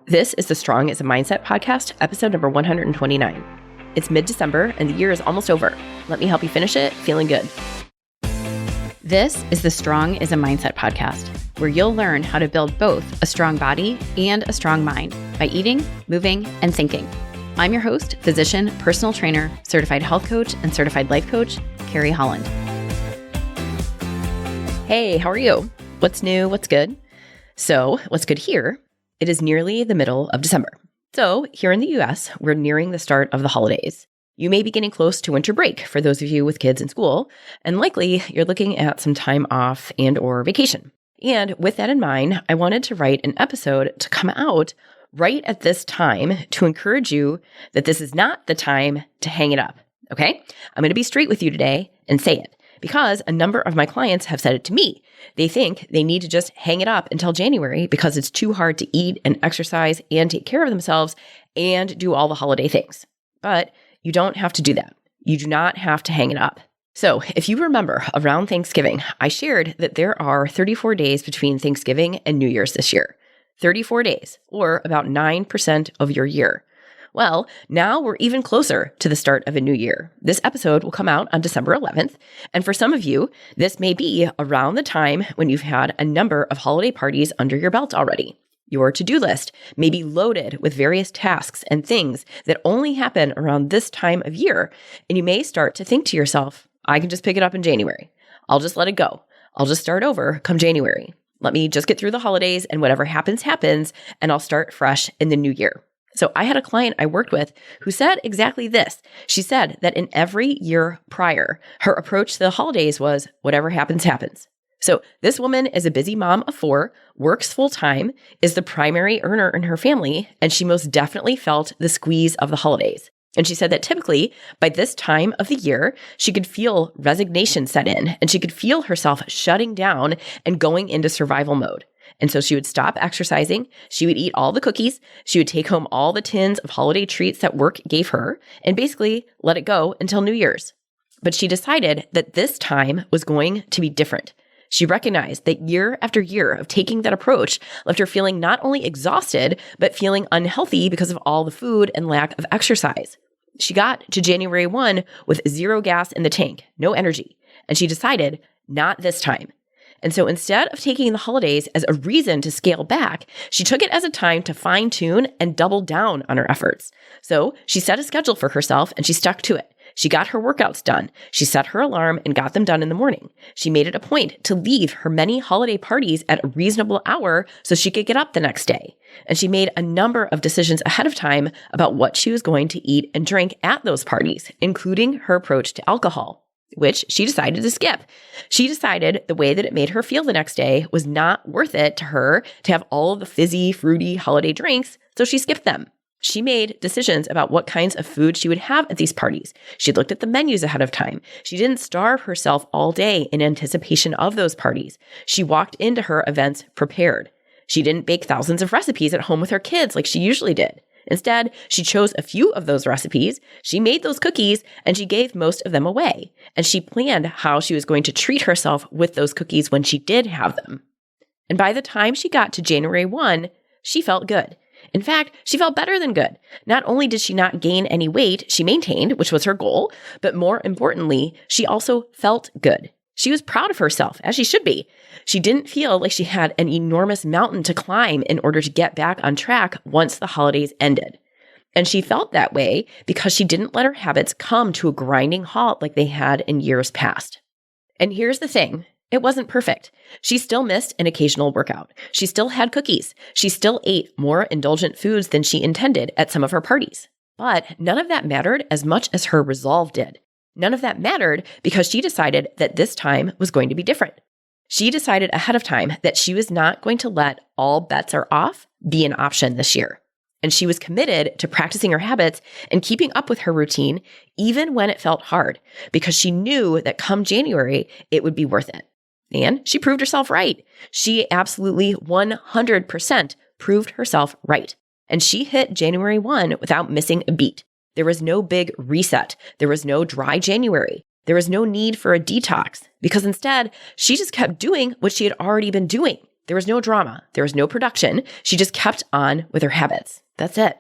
This is the Strong is a Mindset podcast, episode number 129. It's mid-December and the year is almost over. Let me help you finish it feeling good. This is the Strong is a Mindset podcast, where you'll learn how to build both a strong body and a strong mind by eating, moving, and thinking. I'm your host, physician, personal trainer, certified health coach, and certified life coach, Carrie Holland. Hey, how are you? What's new? What's good? So, what's good here? It is nearly the middle of December. So, here in the US, we're nearing the start of the holidays. You may be getting close to winter break for those of you with kids in school, and likely you're looking at some time off and or vacation. And with that in mind, I wanted to write an episode to come out right at this time to encourage you that this is not the time to hang it up, okay? I'm going to be straight with you today and say it, because a number of my clients have said it to me. They think they need to just hang it up until January because it's too hard to eat and exercise and take care of themselves and do all the holiday things. But you don't have to do that. You do not have to hang it up. So if you remember, around Thanksgiving, I shared that there are 34 days between Thanksgiving and New Year's this year. 34 days, or about 9% of your year. Well, now we're even closer to the start of a new year. This episode will come out on December 11th. And for some of you, this may be around the time when you've had a number of holiday parties under your belt already. Your to-do list may be loaded with various tasks and things that only happen around this time of year. And you may start to think to yourself, I can just pick it up in January. I'll just let it go. I'll just start over come January. Let me just get through the holidays and whatever happens, happens, and I'll start fresh in the new year. So I had a client I worked with who said exactly this. She said that in every year prior, her approach to the holidays was whatever happens, happens. So this woman is a busy mom of 4, works full time, is the primary earner in her family, and she most definitely felt the squeeze of the holidays. And she said that typically by this time of the year, she could feel resignation set in and she could feel herself shutting down and going into survival mode. And so she would stop exercising, she would eat all the cookies, she would take home all the tins of holiday treats that work gave her, and basically let it go until New Year's. But she decided that this time was going to be different. She recognized that year after year of taking that approach left her feeling not only exhausted, but feeling unhealthy because of all the food and lack of exercise. She got to January 1 with 0 gas in the tank, no energy, and she decided, not this time. And so instead of taking the holidays as a reason to scale back, she took it as a time to fine-tune and double down on her efforts. So she set a schedule for herself and she stuck to it. She got her workouts done. She set her alarm and got them done in the morning. She made it a point to leave her many holiday parties at a reasonable hour so she could get up the next day. And she made a number of decisions ahead of time about what she was going to eat and drink at those parties, including her approach to alcohol, which she decided to skip. She decided the way that it made her feel the next day was not worth it to her to have all of the fizzy, fruity holiday drinks, so she skipped them. She made decisions about what kinds of food she would have at these parties. She looked at the menus ahead of time. She didn't starve herself all day in anticipation of those parties. She walked into her events prepared. She didn't bake thousands of recipes at home with her kids like she usually did. Instead, she chose a few of those recipes, she made those cookies, and she gave most of them away. And she planned how she was going to treat herself with those cookies when she did have them. And by the time she got to January 1, she felt good. In fact, she felt better than good. Not only did she not gain any weight, she maintained, which was her goal, but more importantly, she also felt good. She was proud of herself, as she should be. She didn't feel like she had an enormous mountain to climb in order to get back on track once the holidays ended. And she felt that way because she didn't let her habits come to a grinding halt like they had in years past. And here's the thing. It wasn't perfect. She still missed an occasional workout. She still had cookies. She still ate more indulgent foods than she intended at some of her parties. But none of that mattered as much as her resolve did. None of that mattered because she decided that this time was going to be different. She decided ahead of time that she was not going to let all bets are off be an option this year. And she was committed to practicing her habits and keeping up with her routine, even when it felt hard, because she knew that come January, it would be worth it. And she proved herself right. She absolutely 100% proved herself right. And she hit January 1 without missing a beat. There was no big reset. There was no dry January. There was no need for a detox because instead, she just kept doing what she had already been doing. There was no drama. There was no production. She just kept on with her habits. That's it.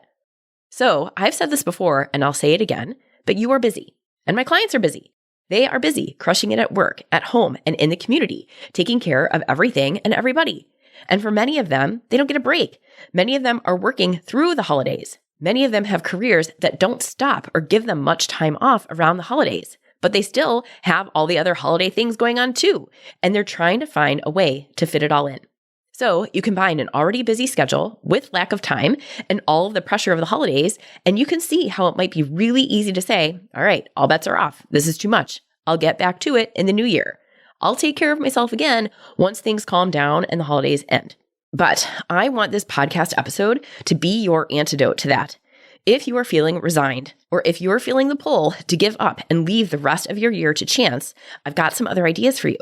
So I've said this before and I'll say it again, but you are busy and my clients are busy. They are busy crushing it at work, at home, and in the community, taking care of everything and everybody. And for many of them, they don't get a break. Many of them are working through the holidays. Many of them have careers that don't stop or give them much time off around the holidays, but they still have all the other holiday things going on too. And they're trying to find a way to fit it all in. So you combine an already busy schedule with lack of time and all of the pressure of the holidays, and you can see how it might be really easy to say, all right, all bets are off. This is too much. I'll get back to it in the new year. I'll take care of myself again once things calm down and the holidays end. But I want this podcast episode to be your antidote to that. If you are feeling resigned, or if you are feeling the pull to give up and leave the rest of your year to chance, I've got some other ideas for you.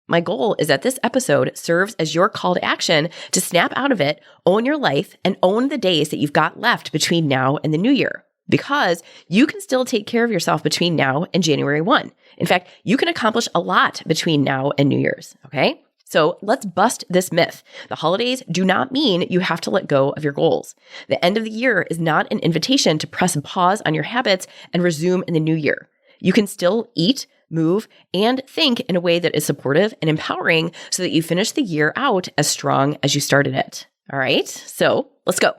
My goal is that this episode serves as your call to action to snap out of it, own your life, and own the days that you've got left between now and the new year. Because you can still take care of yourself between now and January 1. In fact, you can accomplish a lot between now and New Year's, okay? So let's bust this myth. The holidays do not mean you have to let go of your goals. The end of the year is not an invitation to press pause on your habits and resume in the new year. You can still eat, move, and think in a way that is supportive and empowering so that you finish the year out as strong as you started it. All right, so let's go.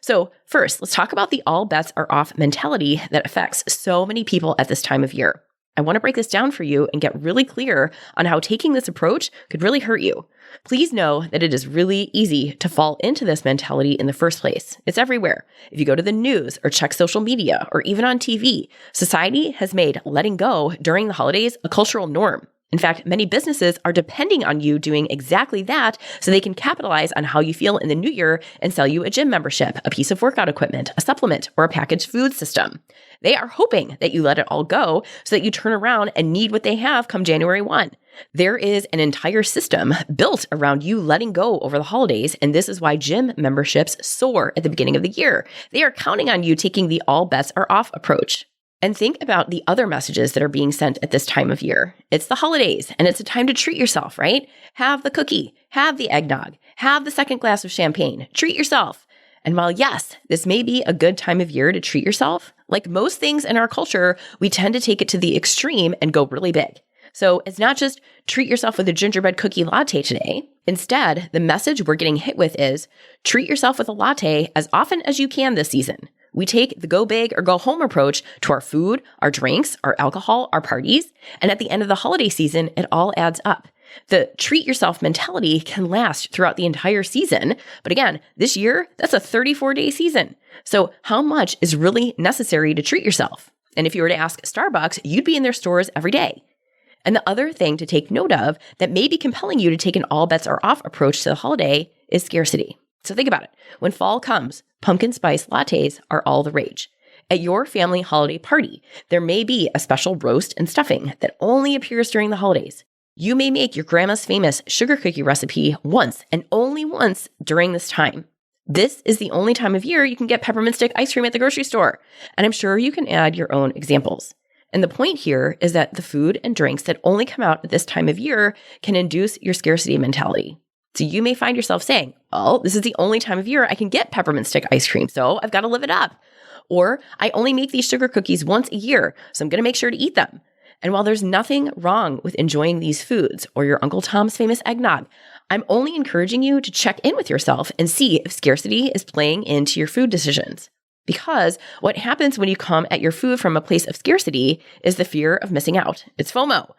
So first, let's talk about the all bets are off mentality that affects so many people at this time of year. I want to break this down for you and get really clear on how taking this approach could really hurt you. Please know that it is really easy to fall into this mentality in the first place. It's everywhere. If you go to the news or check social media or even on TV, society has made letting go during the holidays a cultural norm. In fact, many businesses are depending on you doing exactly that so they can capitalize on how you feel in the new year and sell you a gym membership, a piece of workout equipment, a supplement, or a packaged food system. They are hoping that you let it all go so that you turn around and need what they have come January 1. There is an entire system built around you letting go over the holidays, and this is why gym memberships soar at the beginning of the year. They are counting on you taking the all bets are off approach. And think about the other messages that are being sent at this time of year. It's the holidays, and it's a time to treat yourself, right? Have the cookie, have the eggnog, have the second glass of champagne, treat yourself. And while yes, this may be a good time of year to treat yourself, like most things in our culture, we tend to take it to the extreme and go really big. So it's not just treat yourself with a gingerbread cookie latte today. Instead, the message we're getting hit with is treat yourself with a latte as often as you can this season. We take the go big or go home approach to our food, our drinks, our alcohol, our parties, and at the end of the holiday season, it all adds up. The treat yourself mentality can last throughout the entire season, but again, this year, that's a 34-day season. So how much is really necessary to treat yourself? And if you were to ask Starbucks, you'd be in their stores every day. And the other thing to take note of that may be compelling you to take an all bets are off approach to the holiday is scarcity. So think about it. When fall comes, pumpkin spice lattes are all the rage. At your family holiday party, there may be a special roast and stuffing that only appears during the holidays. You may make your grandma's famous sugar cookie recipe once and only once during this time. This is the only time of year you can get peppermint stick ice cream at the grocery store. And I'm sure you can add your own examples. And the point here is that the food and drinks that only come out at this time of year can induce your scarcity mentality. So you may find yourself saying, oh, this is the only time of year I can get peppermint stick ice cream, so I've got to live it up. Or I only make these sugar cookies once a year, so I'm going to make sure to eat them. And while there's nothing wrong with enjoying these foods or your Uncle Tom's famous eggnog, I'm only encouraging you to check in with yourself and see if scarcity is playing into your food decisions. Because what happens when you come at your food from a place of scarcity is the fear of missing out. It's FOMO.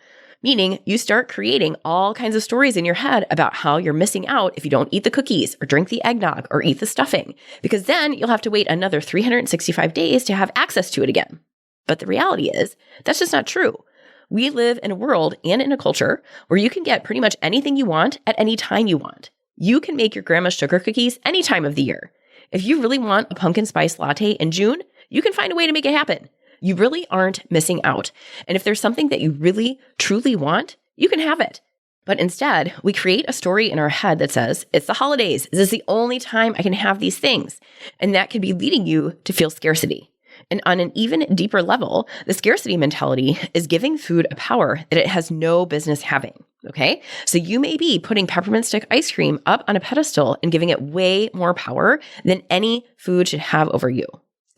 Meaning you start creating all kinds of stories in your head about how you're missing out if you don't eat the cookies or drink the eggnog or eat the stuffing, because then you'll have to wait another 365 days to have access to it again. But the reality is, that's just not true. We live in a world and in a culture where you can get pretty much anything you want at any time you want. You can make your grandma's sugar cookies any time of the year. If you really want a pumpkin spice latte in June, you can find a way to make it happen. You really aren't missing out. And if there's something that you really, truly want, you can have it. But instead, we create a story in our head that says, it's the holidays. This is the only time I can have these things. And that could be leading you to feel scarcity. And on an even deeper level, the scarcity mentality is giving food a power that it has no business having. Okay, so you may be putting peppermint stick ice cream up on a pedestal and giving it way more power than any food should have over you.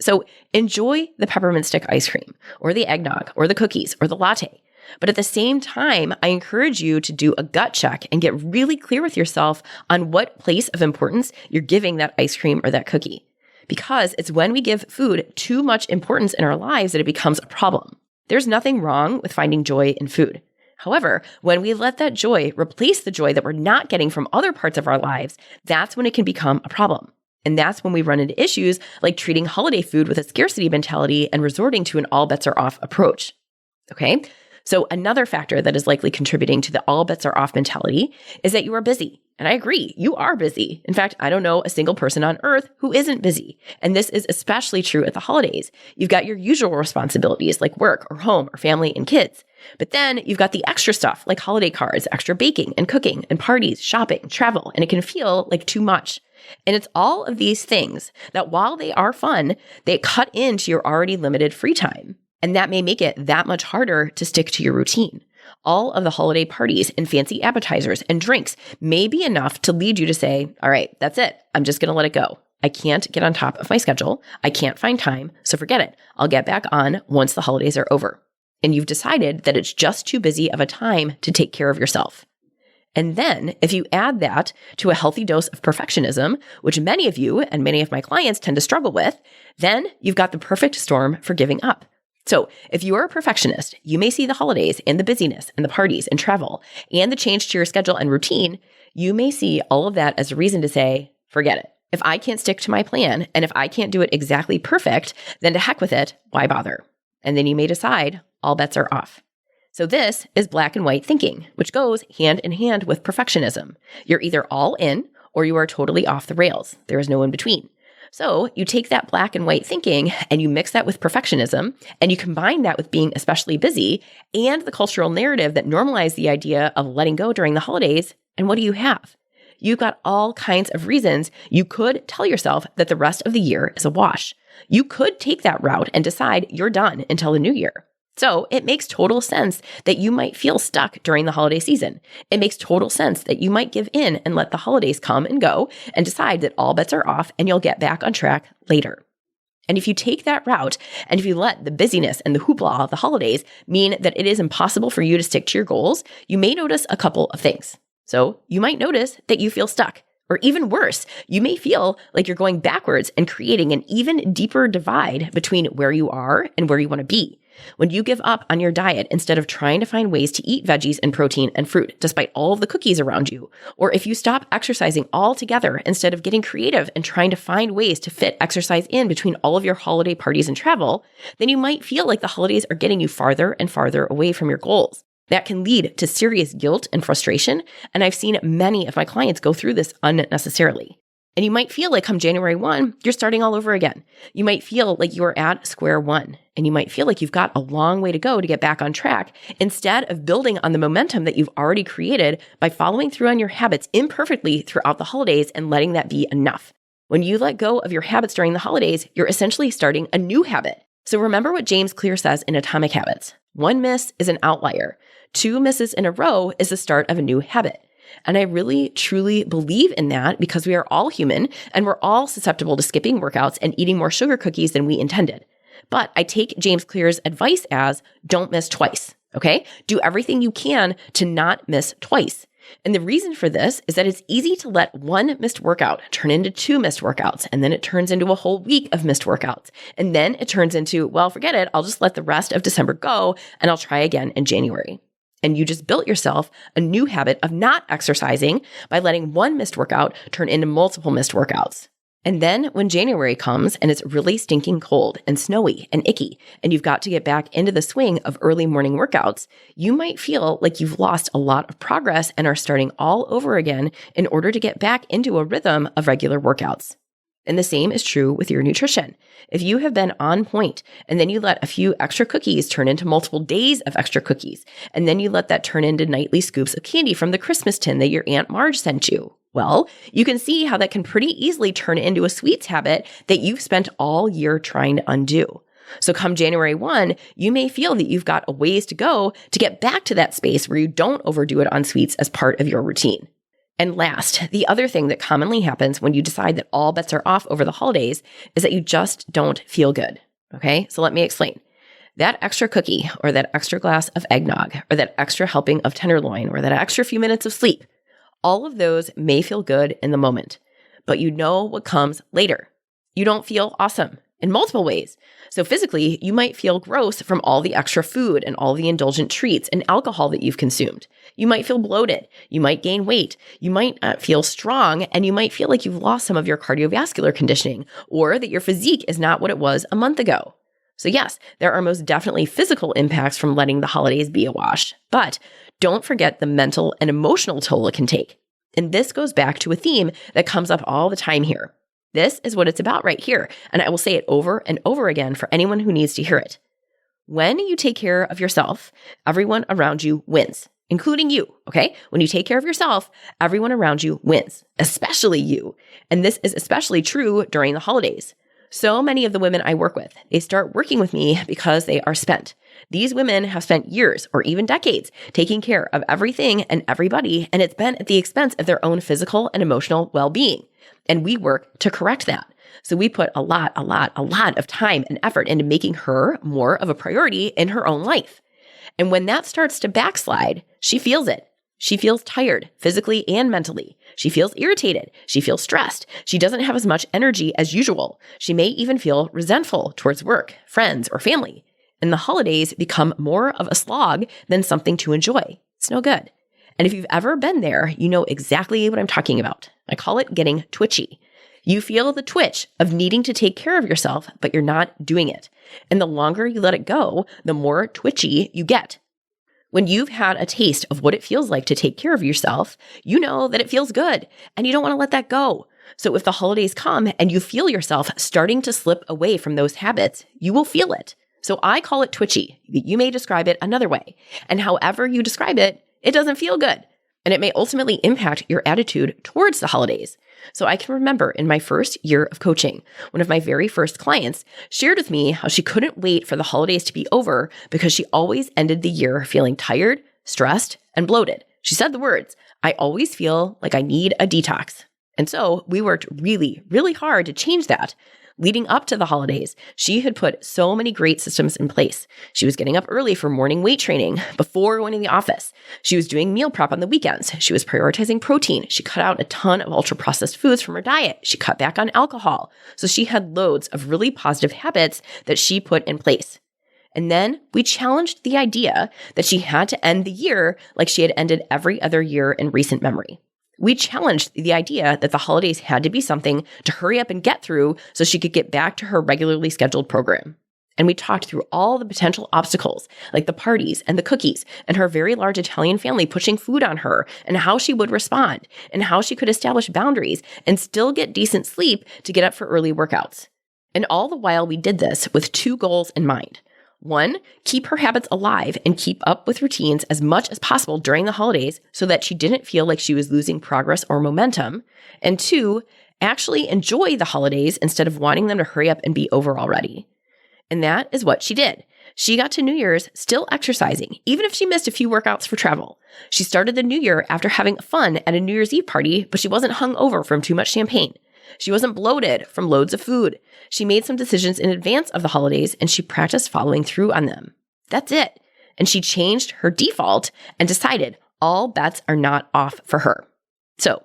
So enjoy the peppermint stick ice cream or the eggnog or the cookies or the latte. But at the same time, I encourage you to do a gut check and get really clear with yourself on what place of importance you're giving that ice cream or that cookie. Because it's when we give food too much importance in our lives that it becomes a problem. There's nothing wrong with finding joy in food. However, when we let that joy replace the joy that we're not getting from other parts of our lives, that's when it can become a problem. And that's when we run into issues like treating holiday food with a scarcity mentality and resorting to an all bets are off approach. Okay? So another factor that is likely contributing to the all bets are off mentality is that you are busy. And I agree, you are busy. In fact, I don't know a single person on earth who isn't busy. And this is especially true at the holidays. You've got your usual responsibilities like work or home or family and kids. But then you've got the extra stuff like holiday cards, extra baking and cooking and parties, shopping, travel, and it can feel like too much. And it's all of these things that while they are fun, they cut into your already limited free time. And that may make it that much harder to stick to your routine. All of the holiday parties and fancy appetizers and drinks may be enough to lead you to say, all right, that's it. I'm just going to let it go. I can't get on top of my schedule. I can't find time. So forget it. I'll get back on once the holidays are over. And you've decided that it's just too busy of a time to take care of yourself. And then if you add that to a healthy dose of perfectionism, which many of you and many of my clients tend to struggle with, then you've got the perfect storm for giving up. So if you are a perfectionist, you may see the holidays and the busyness and the parties and travel and the change to your schedule and routine. You may see all of that as a reason to say, forget it. If I can't stick to my plan and if I can't do it exactly perfect, then to heck with it, why bother? And then you may decide all bets are off. So this is black and white thinking, which goes hand in hand with perfectionism. You're either all in or you are totally off the rails. There is no in between. So you take that black and white thinking and you mix that with perfectionism and you combine that with being especially busy and the cultural narrative that normalizes the idea of letting go during the holidays. And what do you have? You've got all kinds of reasons you could tell yourself that the rest of the year is a wash. You could take that route and decide you're done until the new year. So it makes total sense that you might feel stuck during the holiday season. It makes total sense that you might give in and let the holidays come and go and decide that all bets are off and you'll get back on track later. And if you take that route and if you let the busyness and the hoopla of the holidays mean that it is impossible for you to stick to your goals, you may notice a couple of things. So you might notice that you feel stuck. Or even worse, you may feel like you're going backwards and creating an even deeper divide between where you are and where you want to be. When you give up on your diet instead of trying to find ways to eat veggies and protein and fruit despite all of the cookies around you, or if you stop exercising altogether instead of getting creative and trying to find ways to fit exercise in between all of your holiday parties and travel, then you might feel like the holidays are getting you farther and farther away from your goals. That can lead to serious guilt and frustration, and I've seen many of my clients go through this unnecessarily. And you might feel like come January 1, you're starting all over again. You might feel like you're at square one, and you might feel like you've got a long way to go to get back on track instead of building on the momentum that you've already created by following through on your habits imperfectly throughout the holidays and letting that be enough. When you let go of your habits during the holidays, you're essentially starting a new habit. So remember what James Clear says in Atomic Habits. 1 miss is an outlier. 2 misses in a row is the start of a new habit. And I really, truly believe in that because we are all human and we're all susceptible to skipping workouts and eating more sugar cookies than we intended. But I take James Clear's advice as don't miss twice, okay? Do everything you can to not miss twice. And the reason for this is that it's easy to let 1 missed workout turn into 2 missed workouts, and then it turns into a whole week of missed workouts. And then it turns into, well, forget it, I'll just let the rest of December go and I'll try again in January. And you just built yourself a new habit of not exercising by letting 1 missed workout turn into multiple missed workouts. And then when January comes and it's really stinking cold and snowy and icky, and you've got to get back into the swing of early morning workouts, you might feel like you've lost a lot of progress and are starting all over again in order to get back into a rhythm of regular workouts. And the same is true with your nutrition. If you have been on point and then you let a few extra cookies turn into multiple days of extra cookies, and then you let that turn into nightly scoops of candy from the Christmas tin that your Aunt Marge sent you, well, you can see how that can pretty easily turn into a sweets habit that you've spent all year trying to undo. So come January 1, you may feel that you've got a ways to go to get back to that space where you don't overdo it on sweets as part of your routine. And last, the other thing that commonly happens when you decide that all bets are off over the holidays is that you just don't feel good. Okay, so let me explain. That extra cookie or that extra glass of eggnog or that extra helping of tenderloin or that extra few minutes of sleep, all of those may feel good in the moment, but you know what comes later. You don't feel awesome in multiple ways. So physically, you might feel gross from all the extra food and all the indulgent treats and alcohol that you've consumed. You might feel bloated. You might gain weight. You might not feel strong, and you might feel like you've lost some of your cardiovascular conditioning or that your physique is not what it was a month ago. So yes, there are most definitely physical impacts from letting the holidays be a wash, but don't forget the mental and emotional toll it can take. And this goes back to a theme that comes up all the time here. This is what it's about right here, and I will say it over and over again for anyone who needs to hear it. When you take care of yourself, everyone around you wins, including you, okay? When you take care of yourself, everyone around you wins, especially you. And this is especially true during the holidays. So many of the women I work with, they start working with me because they are spent. These women have spent years or even decades taking care of everything and everybody, and it's been at the expense of their own physical and emotional well-being. And we work to correct that. So we put a lot of time and effort into making her more of a priority in her own life. And when that starts to backslide, she feels it. She feels tired physically and mentally. She feels irritated. She feels stressed. She doesn't have as much energy as usual. She may even feel resentful towards work, friends, or family. And the holidays become more of a slog than something to enjoy. It's no good. And if you've ever been there, you know exactly what I'm talking about. I call it getting twitchy. You feel the twitch of needing to take care of yourself, but you're not doing it. And the longer you let it go, the more twitchy you get. When you've had a taste of what it feels like to take care of yourself, you know that it feels good and you don't want to let that go. So if the holidays come and you feel yourself starting to slip away from those habits, you will feel it. So I call it twitchy. You may describe it another way. And however you describe it, it doesn't feel good. And it may ultimately impact your attitude towards the holidays. So I can remember in my first year of coaching, one of my very first clients shared with me how she couldn't wait for the holidays to be over because she always ended the year feeling tired, stressed, and bloated. She said the words, "I always feel like I need a detox." And so we worked really, really hard to change that. Leading up to the holidays, she had put so many great systems in place. She was getting up early for morning weight training before going to the office. She was doing meal prep on the weekends. She was prioritizing protein. She cut out a ton of ultra-processed foods from her diet. She cut back on alcohol. So she had loads of really positive habits that she put in place. And then we challenged the idea that she had to end the year like she had ended every other year in recent memory. We challenged the idea that the holidays had to be something to hurry up and get through so she could get back to her regularly scheduled program. And we talked through all the potential obstacles, like the parties and the cookies and her very large Italian family pushing food on her and how she would respond and how she could establish boundaries and still get decent sleep to get up for early workouts. And all the while we did this with two goals in mind. One, keep her habits alive and keep up with routines as much as possible during the holidays so that she didn't feel like she was losing progress or momentum. And two, actually enjoy the holidays instead of wanting them to hurry up and be over already. And that is what she did. She got to New Year's still exercising, even if she missed a few workouts for travel. She started the new year after having fun at a New Year's Eve party, but she wasn't hungover from too much champagne. She wasn't bloated from loads of food. She made some decisions in advance of the holidays and she practiced following through on them. That's it. And she changed her default and decided all bets are not off for her. So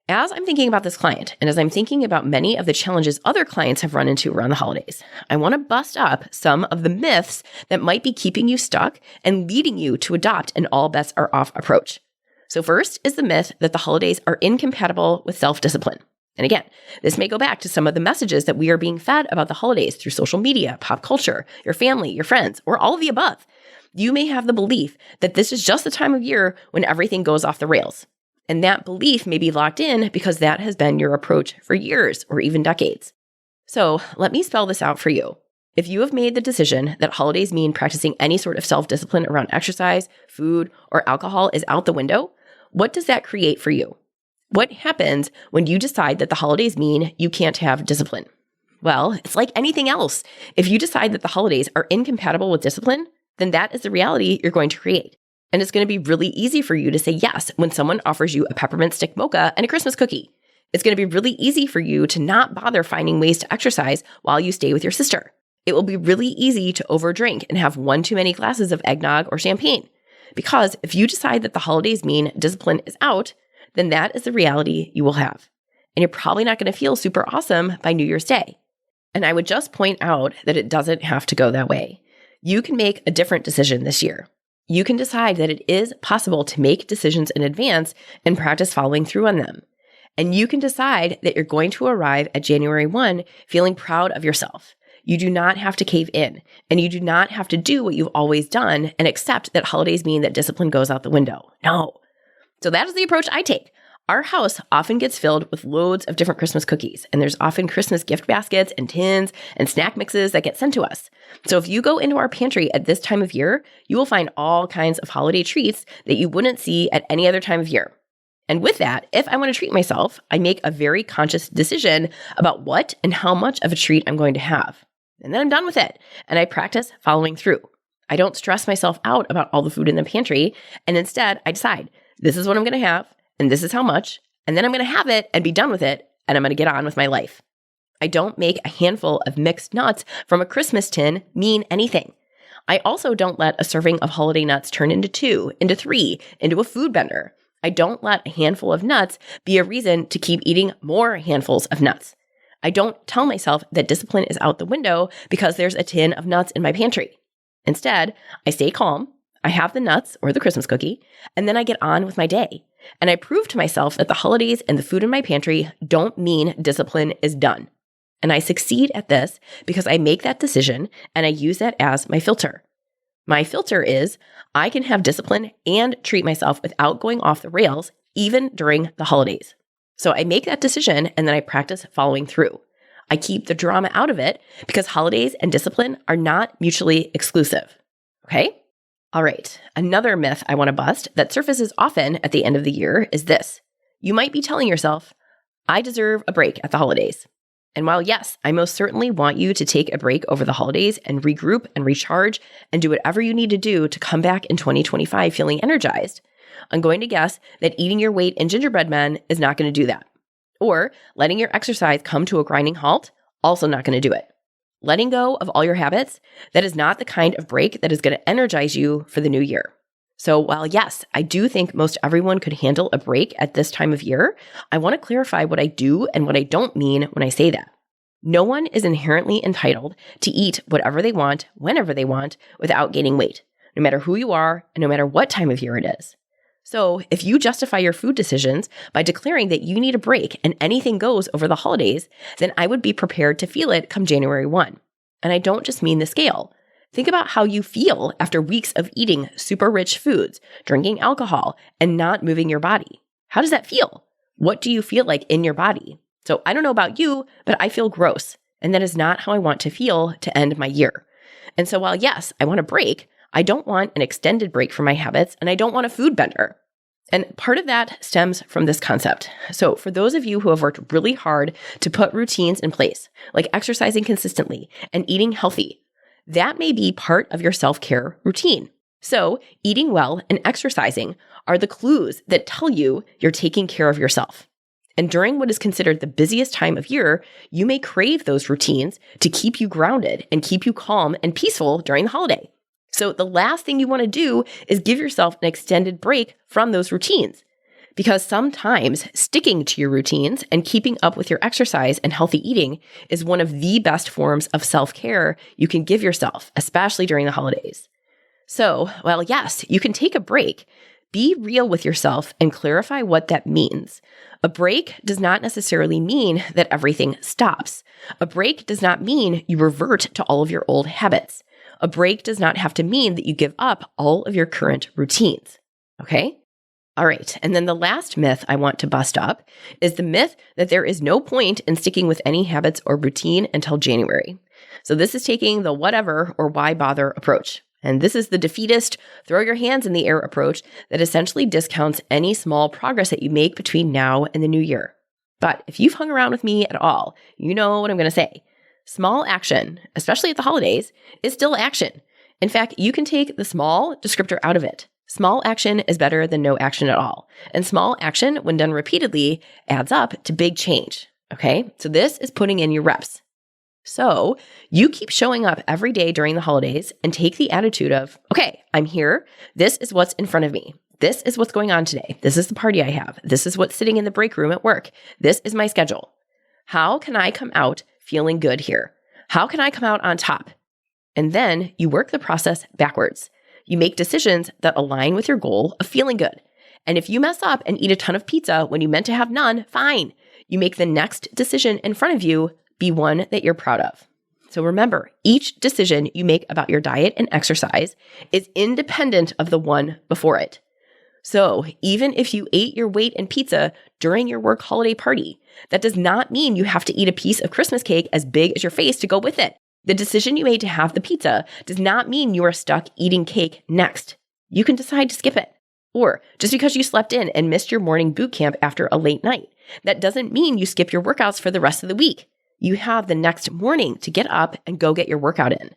as I'm thinking about this client and as I'm thinking about many of the challenges other clients have run into around the holidays, I want to bust up some of the myths that might be keeping you stuck and leading you to adopt an all bets are off approach. So first is the myth that the holidays are incompatible with self-discipline. And again, this may go back to some of the messages that we are being fed about the holidays through social media, pop culture, your family, your friends, or all of the above. You may have the belief that this is just the time of year when everything goes off the rails. And that belief may be locked in because that has been your approach for years or even decades. So let me spell this out for you. If you have made the decision that holidays mean practicing any sort of self-discipline around exercise, food, or alcohol is out the window, what does that create for you? What happens when you decide that the holidays mean you can't have discipline? Well, it's like anything else. If you decide that the holidays are incompatible with discipline, then that is the reality you're going to create. And it's going to be really easy for you to say yes when someone offers you a peppermint stick mocha and a Christmas cookie. It's going to be really easy for you to not bother finding ways to exercise while you stay with your sister. It will be really easy to overdrink and have one too many glasses of eggnog or champagne. Because if you decide that the holidays mean discipline is out, then that is the reality you will have. And you're probably not going to feel super awesome by New Year's Day. And I would just point out that it doesn't have to go that way. You can make a different decision this year. You can decide that it is possible to make decisions in advance and practice following through on them. And you can decide that you're going to arrive at January 1 feeling proud of yourself. You do not have to cave in, and you do not have to do what you've always done and accept that holidays mean that discipline goes out the window. No. So that is the approach I take. Our house often gets filled with loads of different Christmas cookies, and there's often Christmas gift baskets and tins and snack mixes that get sent to us. So if you go into our pantry at this time of year, you will find all kinds of holiday treats that you wouldn't see at any other time of year. And with that, if I want to treat myself, I make a very conscious decision about what and how much of a treat I'm going to have. And then I'm done with it, and I practice following through. I don't stress myself out about all the food in the pantry, and instead I decide, this is what I'm going to have, and this is how much, and then I'm going to have it and be done with it, and I'm going to get on with my life. I don't make a handful of mixed nuts from a Christmas tin mean anything. I also don't let a serving of holiday nuts turn into 2, into 3, into a food bender. I don't let a handful of nuts be a reason to keep eating more handfuls of nuts. I don't tell myself that discipline is out the window because there's a tin of nuts in my pantry. Instead, I stay calm, I have the nuts or the Christmas cookie, and then I get on with my day. And I prove to myself that the holidays and the food in my pantry don't mean discipline is done. And I succeed at this because I make that decision and I use that as my filter. My filter is I can have discipline and treat myself without going off the rails, even during the holidays. So I make that decision and then I practice following through. I keep the drama out of it because holidays and discipline are not mutually exclusive. Okay? All right. Another myth I want to bust that surfaces often at the end of the year is this. You might be telling yourself, I deserve a break at the holidays. And while yes, I most certainly want you to take a break over the holidays and regroup and recharge and do whatever you need to do to come back in 2025 feeling energized, I'm going to guess that eating your weight in gingerbread men is not going to do that. Or letting your exercise come to a grinding halt, also not going to do it. Letting go of all your habits, that is not the kind of break that is going to energize you for the new year. So while yes, I do think most everyone could handle a break at this time of year, I want to clarify what I do and what I don't mean when I say that. No one is inherently entitled to eat whatever they want, whenever they want, without gaining weight, no matter who you are and no matter what time of year it is. So if you justify your food decisions by declaring that you need a break and anything goes over the holidays, then I would be prepared to feel it come January 1. And I don't just mean the scale. Think about how you feel after weeks of eating super rich foods, drinking alcohol, and not moving your body. How does that feel? What do you feel like in your body? So I don't know about you, but I feel gross. And that is not how I want to feel to end my year. And so while yes, I want a break, I don't want an extended break from my habits, and I don't want a food bender. And part of that stems from this concept. So for those of you who have worked really hard to put routines in place, like exercising consistently and eating healthy, that may be part of your self-care routine. So eating well and exercising are the clues that tell you you're taking care of yourself. And during what is considered the busiest time of year, you may crave those routines to keep you grounded and keep you calm and peaceful during the holiday. So the last thing you want to do is give yourself an extended break from those routines. Because sometimes sticking to your routines and keeping up with your exercise and healthy eating is one of the best forms of self-care you can give yourself, especially during the holidays. So, while yes, you can take a break, be real with yourself and clarify what that means. A break does not necessarily mean that everything stops. A break does not mean you revert to all of your old habits. A break does not have to mean that you give up all of your current routines. Okay? All right. And then the last myth I want to bust up is the myth that there is no point in sticking with any habits or routine until January. So this is taking the whatever or why bother approach. And this is the defeatist, throw your hands in the air approach that essentially discounts any small progress that you make between now and the new year. But if you've hung around with me at all, you know what I'm going to say. Small action, especially at the holidays, is still action. In fact, you can take the small descriptor out of it. Small action is better than no action at all. And small action, when done repeatedly, adds up to big change. Okay? So this is putting in your reps. So you keep showing up every day during the holidays and take the attitude of, okay, I'm here. This is what's in front of me. This is what's going on today. This is the party I have. This is what's sitting in the break room at work. This is my schedule. How can I come out feeling good here? How can I come out on top? And then you work the process backwards. You make decisions that align with your goal of feeling good. And if you mess up and eat a ton of pizza when you meant to have none, fine. You make the next decision in front of you be one that you're proud of. So remember, each decision you make about your diet and exercise is independent of the one before it. So even if you ate your weight in pizza during your work holiday party, that does not mean you have to eat a piece of Christmas cake as big as your face to go with it. The decision you made to have the pizza does not mean you are stuck eating cake next. You can decide to skip it. Or just because you slept in and missed your morning boot camp after a late night, that doesn't mean you skip your workouts for the rest of the week. You have the next morning to get up and go get your workout in.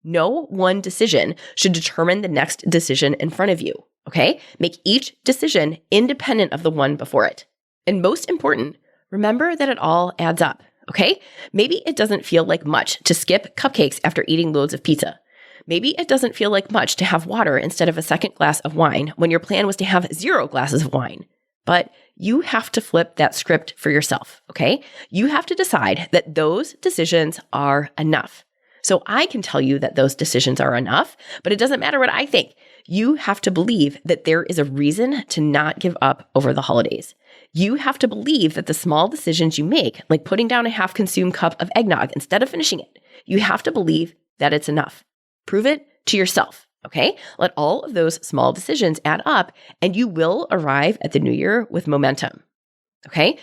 No one decision should determine the next decision in front of you, okay? Make each decision independent of the one before it. And most important, remember that it all adds up, okay? Maybe it doesn't feel like much to skip cupcakes after eating loads of pizza. Maybe it doesn't feel like much to have water instead of a second glass of wine when your plan was to have 0 glasses of wine. But you have to flip that script for yourself, okay? You have to decide that those decisions are enough. So I can tell you that those decisions are enough, but it doesn't matter what I think. You have to believe that there is a reason to not give up over the holidays. You have to believe that the small decisions you make, like putting down a half-consumed cup of eggnog instead of finishing it, you have to believe that it's enough. Prove it to yourself. Okay? Let all of those small decisions add up and you will arrive at the new year with momentum. Okay?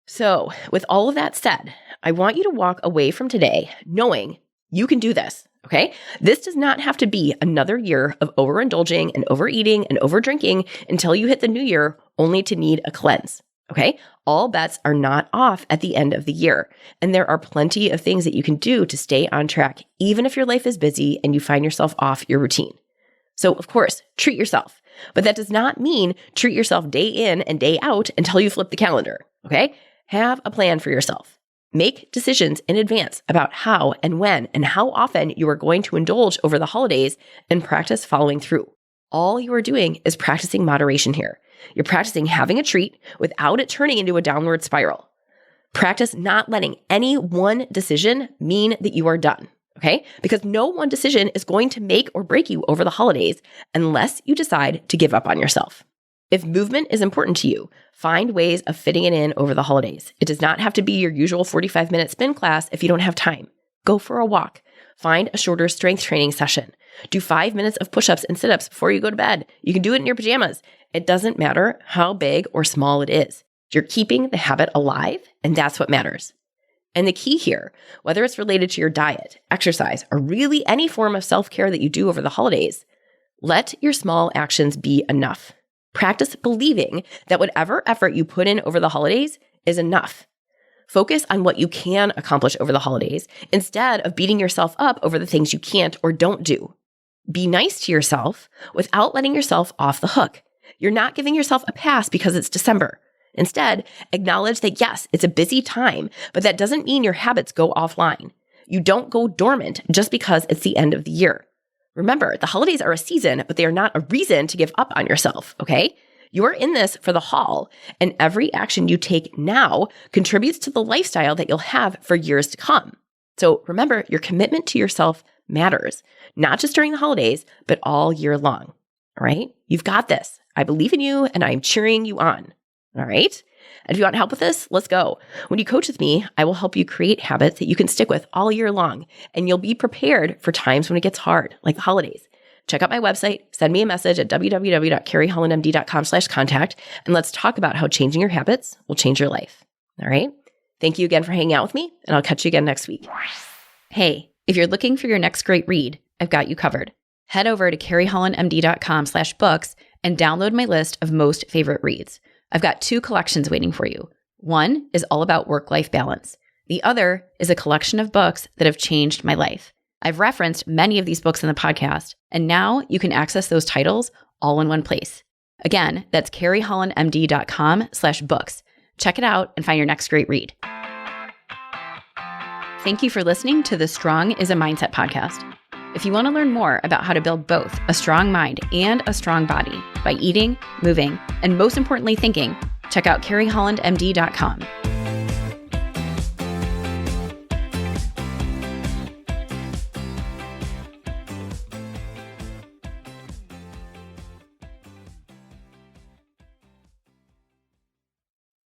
So with all of that said, I want you to walk away from today knowing you can do this. Okay? This does not have to be another year of overindulging and overeating and overdrinking until you hit the new year only to need a cleanse. Okay? All bets are not off at the end of the year. And there are plenty of things that you can do to stay on track, even if your life is busy and you find yourself off your routine. So, of course, treat yourself. But that does not mean treat yourself day in and day out until you flip the calendar. Okay? Have a plan for yourself. Make decisions in advance about how and when and how often you are going to indulge over the holidays and practice following through. All you are doing is practicing moderation here. You're practicing having a treat without it turning into a downward spiral. Practice not letting any one decision mean that you are done, okay? Because no one decision is going to make or break you over the holidays unless you decide to give up on yourself. If movement is important to you, find ways of fitting it in over the holidays. It does not have to be your usual 45-minute spin class if you don't have time. Go for a walk. Find a shorter strength training session. Do 5 minutes of push-ups and sit-ups before you go to bed. You can do it in your pajamas. It doesn't matter how big or small it is. You're keeping the habit alive, and that's what matters. And the key here, whether it's related to your diet, exercise, or really any form of self-care that you do over the holidays, let your small actions be enough. Practice believing that whatever effort you put in over the holidays is enough. Focus on what you can accomplish over the holidays instead of beating yourself up over the things you can't or don't do. Be nice to yourself without letting yourself off the hook. You're not giving yourself a pass because it's December. Instead, acknowledge that yes, it's a busy time, but that doesn't mean your habits go offline. You don't go dormant just because it's the end of the year. Remember, the holidays are a season, but they are not a reason to give up on yourself, okay? You are in this for the haul, and every action you take now contributes to the lifestyle that you'll have for years to come. So remember, your commitment to yourself matters, not just during the holidays, but all year long, all right? You've got this. I believe in you, and I'm cheering you on, all right? And if you want help with this, let's go. When you coach with me, I will help you create habits that you can stick with all year long, and you'll be prepared for times when it gets hard, like the holidays. Check out my website, send me a message at www.carriehollandmd.com/contact, and let's talk about how changing your habits will change your life. All right? Thank you again for hanging out with me, and I'll catch you again next week. Hey, if you're looking for your next great read, I've got you covered. Head over to carriehollandmd.com/books and download my list of most favorite reads. I've got 2 collections waiting for you. One is all about work-life balance. The other is a collection of books that have changed my life. I've referenced many of these books in the podcast, and now you can access those titles all in one place. Again, that's carriehollandmd.com/books. Check it out and find your next great read. Thank you for listening to the Strong is a Mindset podcast. If you want to learn more about how to build both a strong mind and a strong body by eating, moving, and most importantly, thinking, check out carriehollandmd.com.